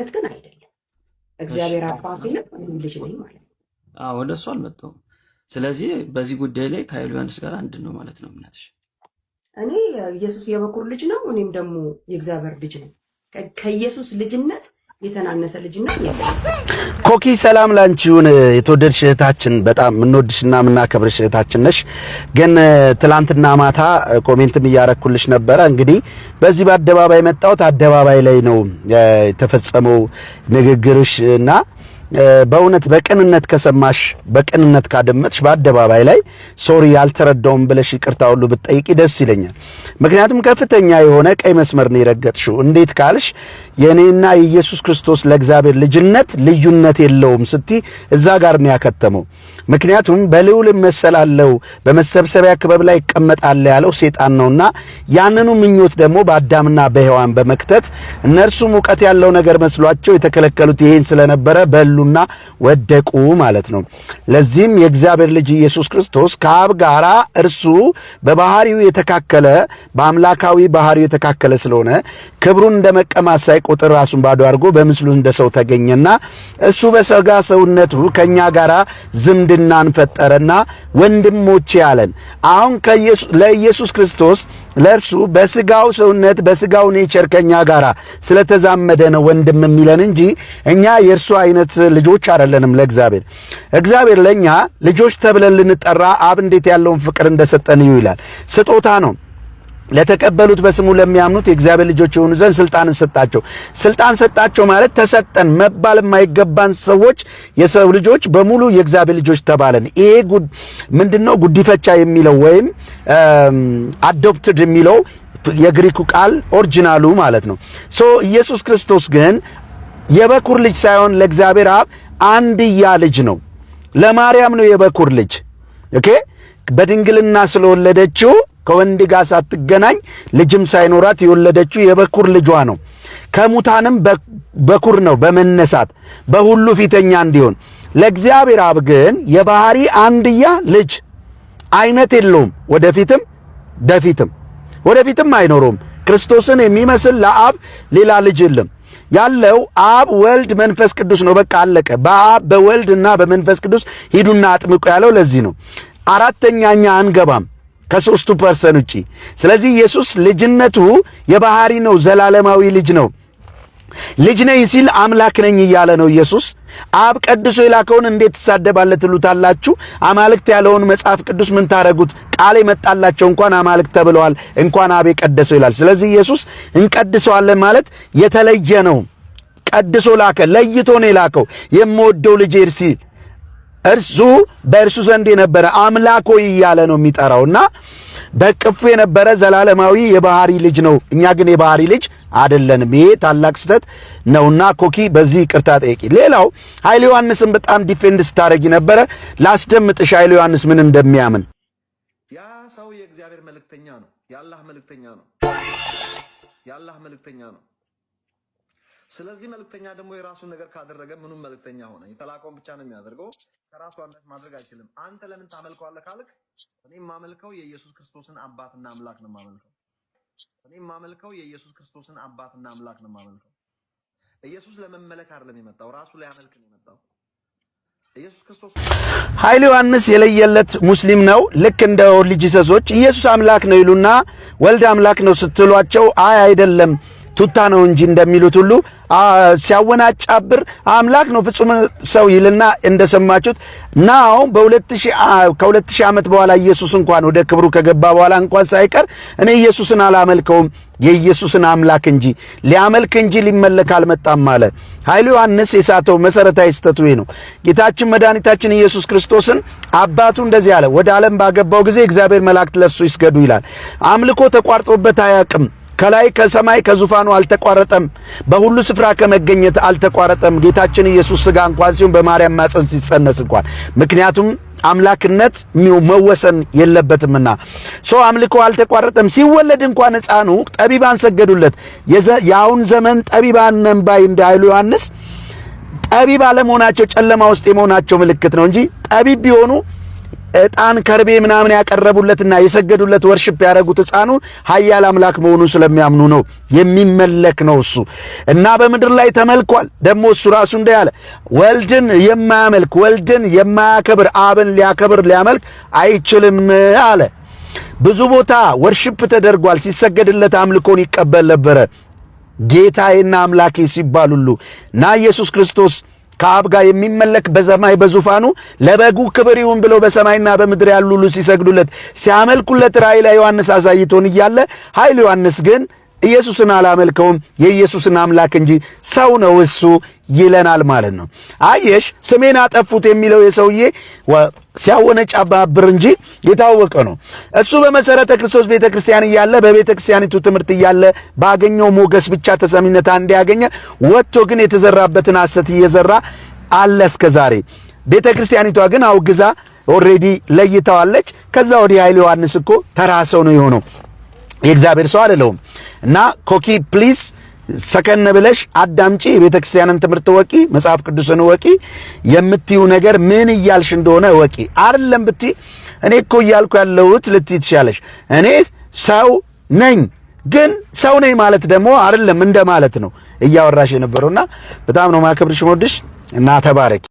ማለት ግን አይደለም። እግዚአብሔር አባቴ ነው እኔም ልጅ ነኝ ማለት ነው። ወደ እሱ አልመጣሁም። ስለዚህ በዚህ ጉዳይ ላይ ከኃይሉ ዮሐንስ ጋር አንድ ነው ማለት ነው እምነትሽ? እኔ ኢየሱስ የበኩር ልጅ ነው፣ እኔም ደግሞ የእግዚአብሔር ልጅ ነኝ። ከኢየሱስ ልጅነት የተናነሰ ልጅነት የለም። ኮኪ ሰላም ላንቺውን የተወደድሽ እህታችን፣ በጣም የምንወድሽና የምናከብርሽ እህታችን ነሽ። ግን ትላንትና ማታ ኮሜንትም እያረኩልሽ ነበረ። እንግዲህ በዚህ በአደባባይ መጣሁት አደባባይ ላይ ነው የተፈጸመው ንግግርሽ እና በእውነት በቅንነት ከሰማሽ በቅንነት ካደመጥሽ በአደባባይ ላይ ሶሪ ያልተረዳውም ብለሽ ይቅርታ ሁሉ ብትጠይቂ ደስ ይለኛል። ምክንያቱም ከፍተኛ የሆነ ቀይ መስመር ነው የረገጥሽው። እንዴት ካልሽ የኔና የኢየሱስ ክርስቶስ ለእግዚአብሔር ልጅነት ልዩነት የለውም ስትይ እዛ ጋር ነው ያከተመው። ምክንያቱም በልዑል መሰላለው በመሰብሰቢያ ክበብ ላይ ይቀመጣል ያለው ሴጣን ነውና ያንኑ ምኞት ደግሞ በአዳምና በሔዋን በመክተት እነርሱም ዕውቀት ያለው ነገር መስሏቸው የተከለከሉት ይሄን ስለነበረ በሉና ወደቁ ማለት ነው። ለዚህም የእግዚአብሔር ልጅ ኢየሱስ ክርስቶስ ከአብ ጋራ እርሱ በባህሪው የተካከለ በአምላካዊ ባህሪው የተካከለ ስለሆነ ክብሩን እንደመቀማት ሳይቆጥር ራሱን ባዶ አድርጎ በምስሉ እንደ ሰው ተገኘና እሱ በሥጋ ሰውነቱ ከኛ ጋራ ዝምድናን ፈጠረና ወንድሞቼ አለን። አሁን ለኢየሱስ ክርስቶስ ለእርሱ በሥጋው ሰውነት በሥጋው ኔቸር ከኛ ጋራ ስለተዛመደ ነው ወንድም የሚለን እንጂ እኛ የእርሱ አይነት ልጆች አይደለንም። እግዚአብሔር ለኛ ልጆች ተብለን ልንጠራ አብ እንዴት ያለውን ፍቅር እንደሰጠን ይላል። ስጦታ ነው። ለተቀበሉት በስሙ ለሚያምኑት የእግዚአብሔር ልጆች የሆኑ ዘንድ ስልጣን ሰጣቸው ማለት ተሰጠን መባል የማይገባን ሰዎች የሰው ልጆች በሙሉ የእግዚአብሔር ልጆች ተባለን። ይሄ ምንድነው ጉዲፈቻ የሚለው ወይም አዶፕትድ የሚለው የግሪኩ ቃል ኦሪጂናሉ ማለት ነው። ኢየሱስ ክርስቶስ ግን የበኩር ልጅ ሳይሆን ለእግዚአብሔር አብ አንድያ ልጅ ነው። ለማርያም ነው የበኩር ልጅ። ኦኬ በድንግልና ስለወለደችው ከወንድ ጋር ሳትገናኝ ልጅም ሳይኖራት የወለደችው የበኩር ልጇ ነው። ከሙታንም በኩር ነው በመነሳት በሁሉ ፊተኛ እንዲሆን። ለእግዚአብሔር አብ ግን የባህሪ አንድያ ልጅ አይነት የለውም። ወደፊትም አይኖረውም። ክርስቶስን የሚመስል ለአብ ሌላ ልጅ የለም። ያለው አብ ወልድ መንፈስ ቅዱስ ነው። በቃ አለቀ። በአብ በወልድና በመንፈስ ቅዱስ ሂዱና አጥምቁ ያለው ለዚህ ነው። አራተኛኛ አንገባም ከሶስቱ ፐርሰን ውጪ። ስለዚህ ኢየሱስ ልጅነቱ የባህሪ ነው፣ ዘላለማዊ ልጅ ነው። ልጅ ነኝ ሲል አምላክ ነኝ እያለ ነው ኢየሱስ። አብ ቀድሶ የላከውን እንዴት ትሳደባለህ ትሉታላችሁ? አማልክት ያለውን መጽሐፍ ቅዱስ ምን ታረጉት? ቃል የመጣላቸው እንኳን አማልክት ተብለዋል፣ እንኳን አብ ቀደሰው ይላል። ስለዚህ ኢየሱስ እንቀድሰዋለን ማለት የተለየ ነው። ቀድሶ ላከ፣ ለይቶ ነው የላከው። የምወደው ልጄ ሲል እርሱ በእርሱ ዘንድ የነበረ አምላክ ሆይ እያለ ነው የሚጠራውና በቅፉ የነበረ ዘላለማዊ የባህሪ ልጅ ነው። እኛ ግን የባህሪ ልጅ አይደለንም። ይሄ ታላቅ ስህተት ነውና ኮኪ በዚህ ይቅርታ ጠይቂ። ሌላው ኃይለ ዮሐንስን በጣም ዲፌንድ ስታረጊ ነበረ። ላስደምጥሽ ኃይለ ዮሐንስ ምን እንደሚያምን። ያ ሰው የእግዚአብሔር መልእክተኛ ነው፣ የአላህ መልእክተኛ ነው። ስለዚህ መልእክተኛ ደግሞ የራሱን ነገር ካደረገ ምኑም መልእክተኛ ሆነ? የተላከውን ብቻ ነው የሚያደርገው። ከራሱ አንዳች ማድረግ አይችልም። አንተ ለምን ታመልከዋለህ ካልክ እኔ የማመልከው የኢየሱስ ክርስቶስን አባትና አምላክ ነው የማመልከው። ኢየሱስ ለመመለክ አይደለም የመጣው፣ ራሱ ሊያመልክ ነው የመጣው። ኢየሱስ ክርስቶስ ኃይለ ዮሐንስ የለየለት ሙስሊም ነው። ልክ እንደ ልጅ ሰሶች ኢየሱስ አምላክ ነው ይሉና ወልድ አምላክ ነው ስትሏቸው አይደለም ቱታ ነው እንጂ እንደሚሉት ሁሉ ሲያወናጫብር አምላክ ነው ፍጹም ሰው ይልና እንደሰማችሁት ናው ከ2000 ዓመት በኋላ ኢየሱስ እንኳን ወደ ክብሩ ከገባ በኋላ እንኳን ሳይቀር እኔ ኢየሱስን አላመልከውም የኢየሱስን አምላክ እንጂ ሊያመልክ እንጂ ሊመለክ አልመጣም አለ። ኃይለ ዮሐንስ የሳተው መሰረታዊ ስተቱ ነው። ጌታችን መድኃኒታችን ኢየሱስ ክርስቶስን አባቱ እንደዚህ አለ፣ ወደ ዓለም ባገባው ጊዜ እግዚአብሔር መላእክት ለሱ ይስገዱ ይላል። አምልኮ ተቋርጦበት አያውቅም። ከላይ ከሰማይ ከዙፋኑ አልተቋረጠም። በሁሉ ስፍራ ከመገኘት አልተቋረጠም። ጌታችን ኢየሱስ ሥጋ እንኳን ሲሆን በማርያም ማፀን ሲጸነስ እንኳን ምክንያቱም አምላክነት መወሰን የለበትምና አምልኮ አልተቋረጠም። ሲወለድ እንኳን ሕፃኑ ጠቢባን ሰገዱለት። የአሁን ዘመን ጠቢባን ነን ባይ እንደ ኃይለ ዮሐንስ ጠቢብ አለመሆናቸው ጨለማ ውስጥ የመሆናቸው ምልክት ነው እንጂ ጠቢብ ቢሆኑ ዕጣን ከርቤ ምናምን ያቀረቡለትና የሰገዱለት ወርሽፕ ያደረጉት ሕፃኑ ኃያል አምላክ መሆኑን ስለሚያምኑ ነው። የሚመለክ ነው እሱ እና በምድር ላይ ተመልኳል። ደግሞ እሱ ራሱ እንደ ያለ ወልድን የማያመልክ ወልድን የማያከብር አብን ሊያከብር ሊያመልክ አይችልም አለ። ብዙ ቦታ ወርሽፕ ተደርጓል። ሲሰገድለት አምልኮን ይቀበል ነበረ። ጌታዬና አምላኬ ሲባል ሁሉ እና ኢየሱስ ክርስቶስ ከአብ ጋር የሚመለክ በሰማይ በዙፋኑ ለበጉ ክብር ይሁን ብለው በሰማይና በምድር ያሉ ሁሉ ሲሰግዱለት ሲያመልኩለት ራእይ ላይ ዮሐንስ አሳይቶን እያለ ኃይሉ ዮሐንስ ግን ኢየሱስን አላመልከውም የኢየሱስን አምላክ እንጂ ሰው ነው እሱ ይለናል ማለት ነው። አየሽ ስሜን አጠፉት የሚለው የሰውዬ ሲያወነጫባብር እንጂ የታወቀ ነው። እሱ በመሰረተ ክርስቶስ ቤተክርስቲያን እያለ በቤተክርስቲያኒቱ ትምህርት እያለ ባገኘው ሞገስ ብቻ ተሰሚነት እንዲያገኘ ወጥቶ ግን የተዘራበትን ሐሰት እየዘራ አለ እስከዛሬ። ቤተክርስቲያኒቷ ግን አውግዛ ኦሬዲ ለይታዋለች። ከዛ ወዲህ ኃይሉ ዮሐንስ እኮ ተራ ሰው ነው የሆነው፣ የእግዚአብሔር ሰው አይደለም። እና ኮኪ ፕሊዝ ሰከን ብለሽ አዳምጪ፣ የቤተክርስቲያንን ትምህርት ወቂ፣ መጽሐፍ ቅዱስን ወቂ፣ የምትዩ ነገር ምን እያልሽ እንደሆነ ወቂ። አይደለም ብትይ እኔ እኮ እያልኩ ያለሁት ልትይ ትሻለሽ። እኔ ሰው ነኝ ግን ሰው ነኝ ማለት ደግሞ አይደለም እንደማለት ነው እያወራሽ የነበረውና በጣም ነው ማከብርሽ፣ ወድሽ እና ተባረኪ።